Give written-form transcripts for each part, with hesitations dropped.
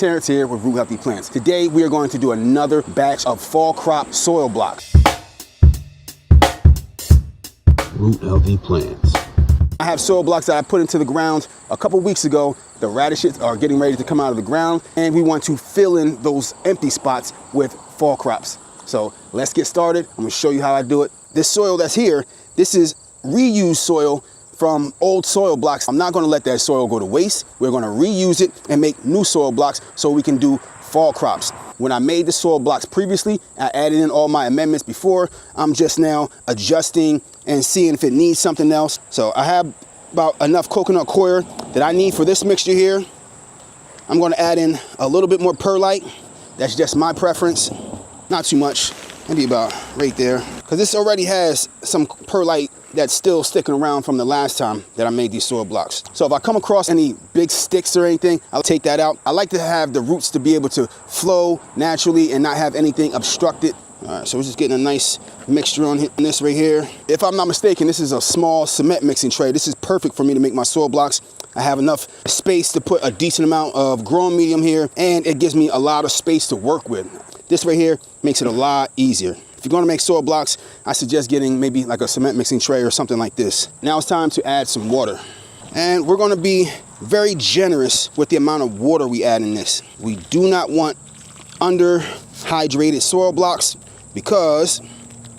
Terrence here with Root Healthy Plants. Today we are going to do another batch of fall crop soil blocks. Root Healthy Plants. I have soil blocks that I put into the ground a couple weeks ago. The radishes are getting ready to come out of the ground, and we want to fill in those empty spots with fall crops. So let's get started. I'm gonna show you how I do it. This soil that's here, this is reused soil from old soil blocks. I'm not gonna let that soil go to waste. We're gonna reuse it and make new soil blocks so we can do fall crops. When I made the soil blocks previously, I added in all my amendments before. I'm just now adjusting and seeing if it needs something else. So I have about enough coconut coir that I need for this mixture here. I'm gonna add in a little bit more perlite. That's just my preference. Not too much, maybe about right there. Because this already has some perlite that's still sticking around from the last time that I made these soil blocks. So if I come across any big sticks or anything, I'll take that out. I like to have the roots to be able to flow naturally and not have anything obstructed. All right, so we're just getting a nice mixture on this right here. If I'm not mistaken, this is a small cement mixing tray. This is perfect for me to make my soil blocks. I have enough space to put a decent amount of growing medium here, and it gives me a lot of space to work with. This right here makes it a lot easier. If you're gonna make soil blocks, I suggest getting maybe like a cement mixing tray or something like this. Now it's time to add some water. And we're gonna be very generous with the amount of water we add in this. We do not want underhydrated soil blocks because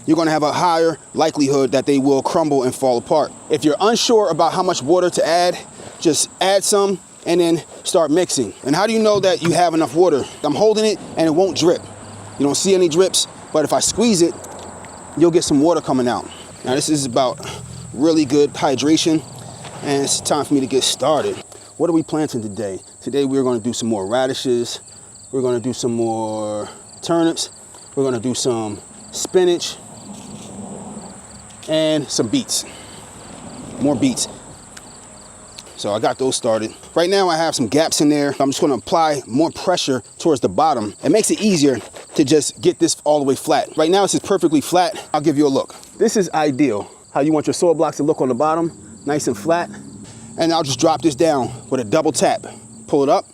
you're gonna have a higher likelihood that they will crumble and fall apart. If you're unsure about how much water to add, just add some and then start mixing. And how do you know that you have enough water? I'm holding it and it won't drip. You don't see any drips. But if I squeeze it, you'll get some water coming out. Now this is about really good hydration, and it's time for me to get started. What are we planting today? Today we're gonna do some more radishes. We're gonna do some more turnips. We're gonna do some spinach and some beets. More beets. So I got those started. Right now I have some gaps in there. I'm just gonna apply more pressure towards the bottom. It makes it easier to just get this all the way flat. Right now this is perfectly flat. I'll give you a look. This is ideal. How you want your soil blocks to look on the bottom, nice and flat. And I'll just drop this down with a double tap. Pull it up,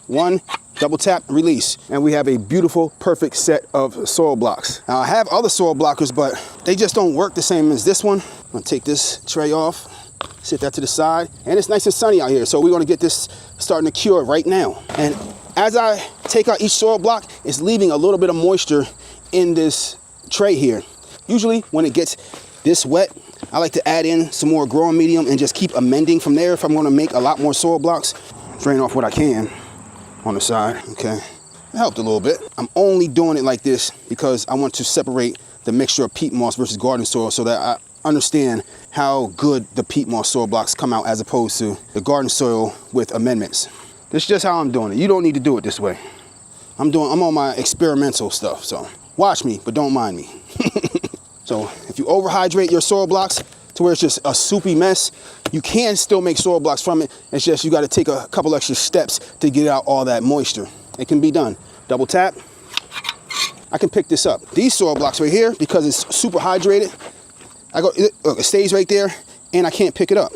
one, double tap, release. And we have a beautiful, perfect set of soil blocks. Now I have other soil blockers, but they just don't work the same as this one. I'm gonna take this tray off. Sit that to the side, and it's nice and sunny out here, so we're gonna get this starting to cure right now. And as I take out each soil block, it's leaving a little bit of moisture in this tray here. Usually when it gets this wet, I like to add in some more growing medium and just keep amending from there if I'm gonna make a lot more soil blocks. Drain off what I can on the side, okay. It helped a little bit. I'm only doing it like this because I want to separate the mixture of peat moss versus garden soil so that I understand how good the peat moss soil blocks come out as opposed to the garden soil with amendments. This is just how I'm doing it. You don't need to do it this way. I'm on my experimental stuff, so watch me, but don't mind me. So if you overhydrate your soil blocks to where it's just a soupy mess, you can still make soil blocks from it. It's just you gotta take a couple extra steps to get out all that moisture. It can be done. Double tap. I can pick this up. These soil blocks right here, because it's super hydrated, look, it stays right there and I can't pick it up.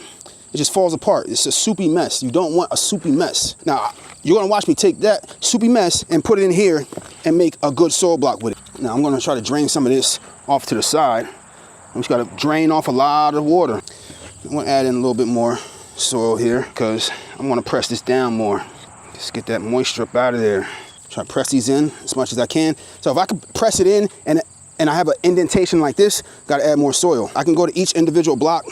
It just falls apart. It's a soupy mess. You don't want a soupy mess. Now, you're gonna watch me take that soupy mess and put it in here and make a good soil block with it. Now, I'm gonna try to drain some of this off to the side. I'm just gotta drain off a lot of water. I'm gonna add in a little bit more soil here because I'm gonna press this down more. Just get that moisture up out of there. Try to press these in as much as I can. So if I can press it in and I have an indentation like this, gotta add more soil. I can go to each individual block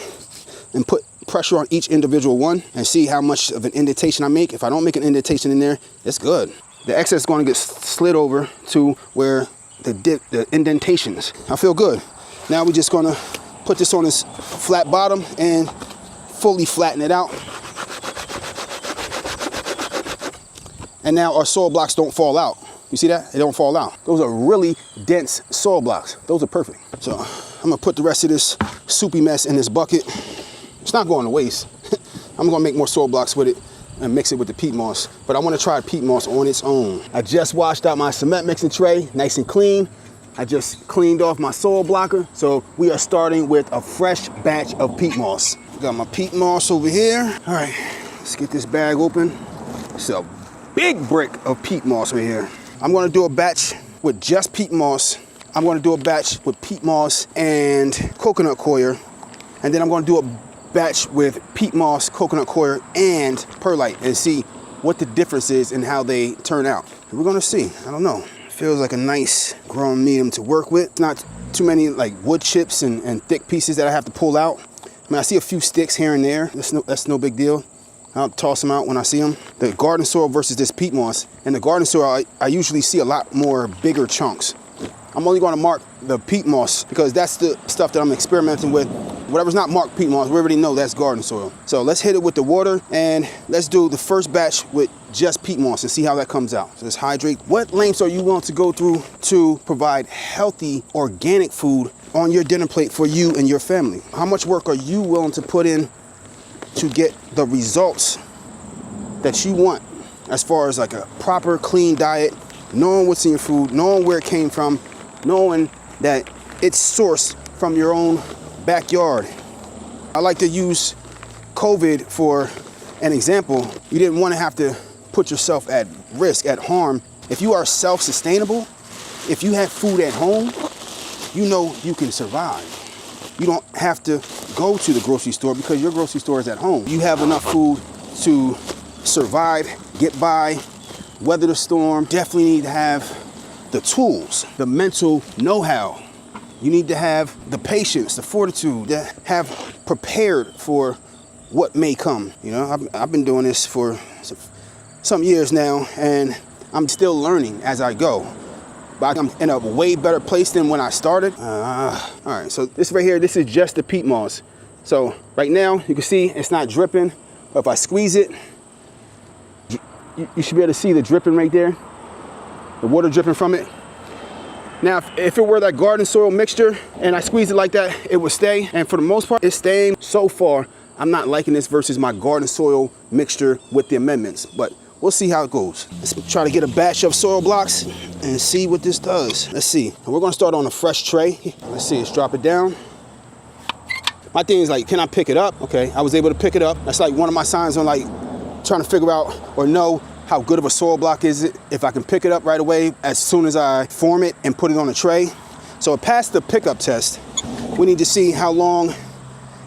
and put pressure on each individual one and see how much of an indentation I make. If I don't make an indentation in there, it's good. The excess is gonna get slid over to where the indentations. I feel good. Now we're just gonna put this on this flat bottom and fully flatten it out. And now our soil blocks don't fall out. You see that? They don't fall out. Those are really dense soil blocks. Those are perfect. So I'm gonna put the rest of this soupy mess in this bucket. It's not going to waste. I'm gonna make more soil blocks with it and mix it with the peat moss. But I wanna try peat moss on its own. I just washed out my cement mixing tray, nice and clean. I just cleaned off my soil blocker. So we are starting with a fresh batch of peat moss. Got my peat moss over here. All right, let's get this bag open. It's a big brick of peat moss right here. I'm gonna do a batch with just peat moss. I'm gonna do a batch with peat moss and coconut coir. And then I'm gonna do a batch with peat moss, coconut coir, and perlite and see what the difference is in how they turn out. We're gonna see, I don't know. Feels like a nice grown medium to work with. Not too many like wood chips and thick pieces that I have to pull out. I mean, I see a few sticks here and there. That's no big deal. I'll toss them out when I see them. The garden soil versus this peat moss. And the garden soil, I usually see a lot more bigger chunks. I'm only gonna mark the peat moss because that's the stuff that I'm experimenting with. Whatever's not marked peat moss, we already know that's garden soil. So let's hit it with the water and let's do the first batch with just peat moss and see how that comes out. So let's hydrate. What lengths are you willing to go through to provide healthy, organic food on your dinner plate for you and your family? How much work are you willing to put in to get the results that you want as far as like a proper, clean diet, knowing what's in your food, knowing where it came from, knowing that it's sourced from your own backyard. I like to use COVID for an example. You didn't want to have to put yourself at risk, at harm. If you are self-sustainable, if you have food at home, you know you can survive. You don't have to go to the grocery store because your grocery store is at home. You have enough food to survive, get by, weather the storm. Definitely need to have the tools, the mental know-how. You need to have the patience, the fortitude, to have prepared for what may come. You know, I've been doing this for some years now, and I'm still learning as I go. But I'm in a way better place than when I started. All right, so this right here, this is just the peat moss. So right now, you can see it's not dripping, but if I squeeze it, you should be able to see the dripping right there, the water dripping from it. Now, if it were that garden soil mixture and I squeeze it like that, it would stay. And for the most part, it's staying. So far, I'm not liking this versus my garden soil mixture with the amendments, but we'll see how it goes. Let's try to get a batch of soil blocks and see what this does. Let's see. We're gonna start on a fresh tray. Let's see, let's drop it down. My thing is like, can I pick it up? Okay, I was able to pick it up. That's like one of my signs on like trying to figure out or know how good of a soil block is it if I can pick it up right away as soon as I form it and put it on a tray. So it passed the pickup test. We need to see how long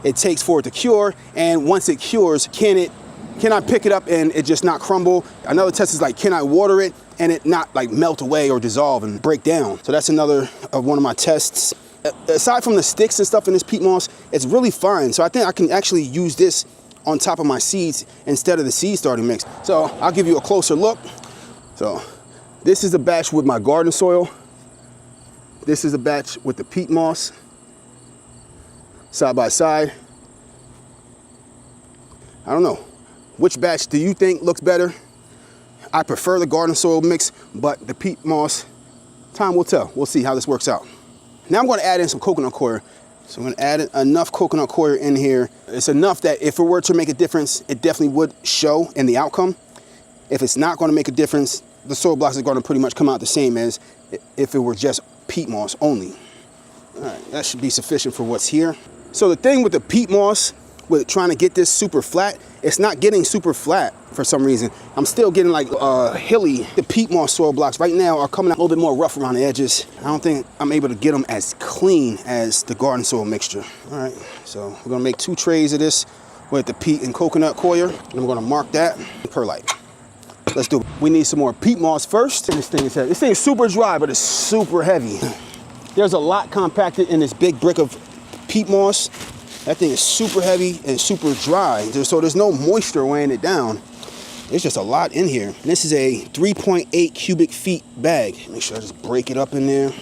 it takes for it to cure, and once it cures, can I pick it up and it just not crumble? Another test is like, can I water it and it not like melt away or dissolve and break down? So that's another one of my tests. Aside from the sticks and stuff in this peat moss, it's really fine. So I think I can actually use this on top of my seeds instead of the seed starting mix. So I'll give you a closer look. So this is a batch with my garden soil. This is a batch with the peat moss, side by side. I don't know. Which batch do you think looks better? I prefer the garden soil mix, but the peat moss, time will tell. We'll see how this works out. Now I'm gonna add in some coconut coir. So I'm gonna add enough coconut coir in here. It's enough that if it were to make a difference, it definitely would show in the outcome. If it's not gonna make a difference, the soil blocks are gonna pretty much come out the same as if it were just peat moss only. All right, that should be sufficient for what's here. So the thing with the peat moss, with trying to get this super flat, it's not getting super flat for some reason. I'm still getting like hilly. The peat moss soil blocks right now are coming out a little bit more rough around the edges. I don't think I'm able to get them as clean as the garden soil mixture. All right, so we're gonna make 2 trays of this with the peat and coconut coir, and I'm gonna mark that perlite. Let's do it. We need some more peat moss first. This thing is heavy. This thing is super dry, but it's super heavy. There's a lot compacted in this big brick of peat moss. That thing is super heavy and super dry, so there's no moisture weighing it down. There's just a lot in here. This is a 3.8 cubic feet bag. Make sure I just break it up in there.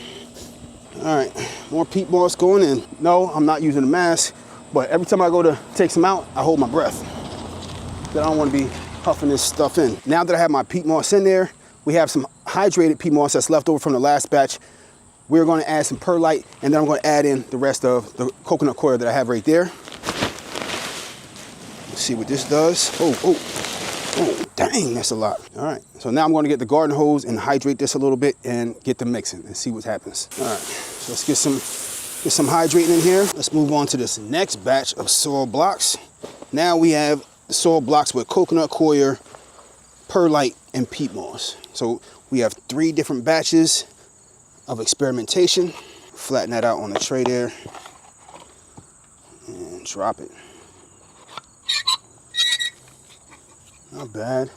All right, more peat moss going in. No, I'm not using a mask, but every time I go to take some out, I hold my breath. I don't want to be huffing this stuff in. Now that I have my peat moss in there, we have some hydrated peat moss that's left over from the last batch. We're going to add some perlite, and then I'm going to add in the rest of the coconut coir that I have right there. Let's see what this does. Oh, dang, that's a lot. All right, so now I'm going to get the garden hose and hydrate this a little bit and get the mixing and see what happens. All right, so let's get some hydrating in here. Let's move on to this next batch of soil blocks. Now we have the soil blocks with coconut coir, perlite, and peat moss. So we have 3 different batches of experimentation. Flatten that out on the tray there and drop it. Not bad.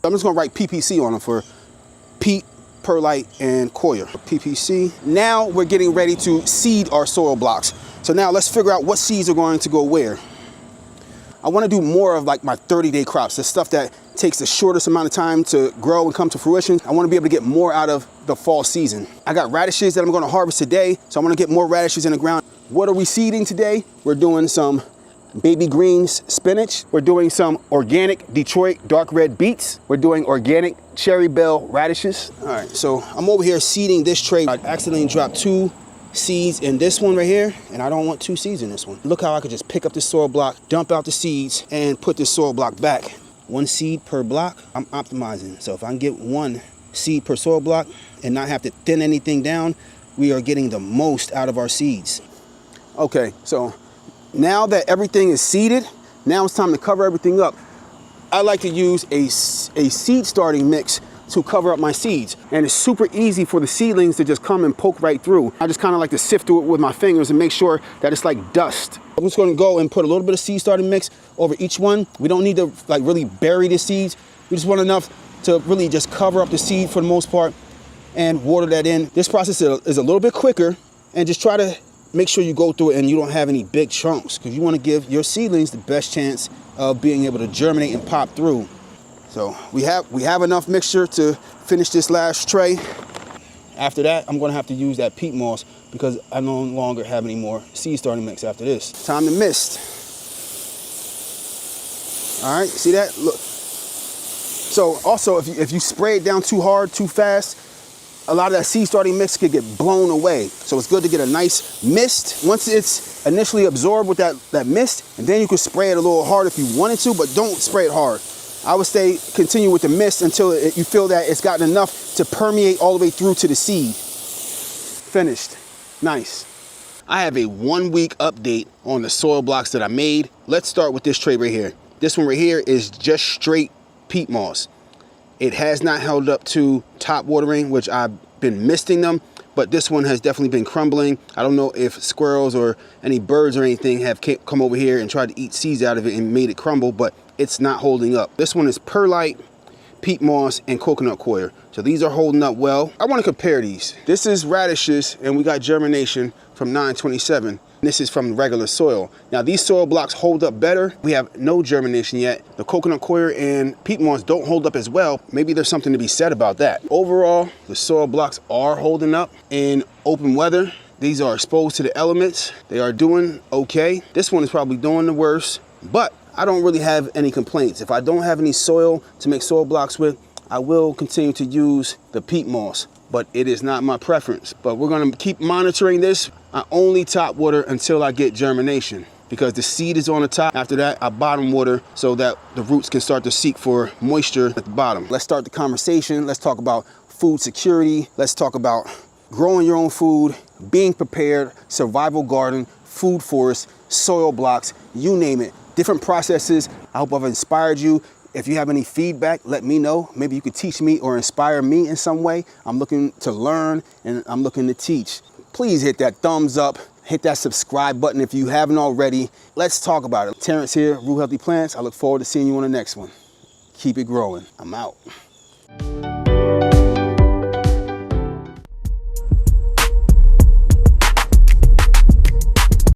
I'm just gonna write PPC on them for peat, perlite, and coir. PPC. Now we're getting ready to seed our soil blocks. So now let's figure out what seeds are going to go where. I want to do more of like my 30-day crops, the stuff that takes the shortest amount of time to grow and come to fruition. I want to be able to get more out of the fall season. I got radishes that I'm going to harvest today, so I'm going to get more radishes in the ground. What are we seeding today? We're doing some baby greens spinach. We're doing some organic Detroit dark red beets. We're doing organic cherry bell radishes. All right, so I'm over here seeding this tray. I accidentally dropped 2 seeds in this one right here, and I don't want 2 seeds in this one. Look how I could just pick up this soil block, dump out the seeds, and put this soil block back. 1 seed per block. I'm optimizing. So if I can get 1 seed per soil block and not have to thin anything down, we are getting the most out of our seeds. Okay, so now that everything is seeded, now it's time to cover everything up. I like to use a seed starting mix to cover up my seeds. And it's super easy for the seedlings to just come and poke right through. I just kind of like to sift through it with my fingers and make sure that it's like dust. I'm just gonna go and put a little bit of seed starting mix over each one. We don't need to like really bury the seeds. We just want enough to really just cover up the seed for the most part and water that in. This process is a little bit quicker, and just try to make sure you go through it and you don't have any big chunks, because you want to give your seedlings the best chance of being able to germinate and pop through. So we have enough mixture to finish this last tray. After that, I'm gonna have to use that peat moss because I no longer have any more seed starting mix after this. Time to mist. All right, see that? Look. So also, if you spray it down too hard, too fast, a lot of that seed starting mix could get blown away. So it's good to get a nice mist. Once it's initially absorbed with that mist, and then you can spray it a little hard if you wanted to, but don't spray it hard. I would continue with the mist until you feel that it's gotten enough to permeate all the way through to the seed. Finished. Nice. I have a 1-week update on the soil blocks that I made. Let's start with this tray right here. This one right here is just straight peat moss. It has not held up to top watering, which I've been misting them, but this one has definitely been crumbling. I don't know if squirrels or any birds or anything have come over here and tried to eat seeds out of it and made it crumble, but it's not holding up. This one is perlite, peat moss, and coconut coir. So these are holding up well. I want to compare these. This is radishes, and we got germination from 927. This is from regular soil. Now these soil blocks hold up better. We have no germination yet. The coconut coir and peat moss don't hold up as well. Maybe there's something to be said about that. Overall, the soil blocks are holding up in open weather. These are exposed to the elements. They are doing okay. This one is probably doing the worst, but I don't really have any complaints. If I don't have any soil to make soil blocks with, I will continue to use the peat moss, but it is not my preference. But we're gonna keep monitoring this. I only top water until I get germination because the seed is on the top. After that, I bottom water so that the roots can start to seek for moisture at the bottom. Let's start the conversation. Let's talk about food security. Let's talk about growing your own food, being prepared, survival garden, food forest, soil blocks, you name it. Different processes. I hope I've inspired you. If you have any feedback, let me know. Maybe you could teach me or inspire me in some way. I'm looking to learn and I'm looking to teach. Please hit that thumbs up, hit that subscribe button if you haven't already. Let's talk about it. Terrence here, Rue Healthy Plants. I look forward to seeing you on the next one. Keep it growing. I'm out.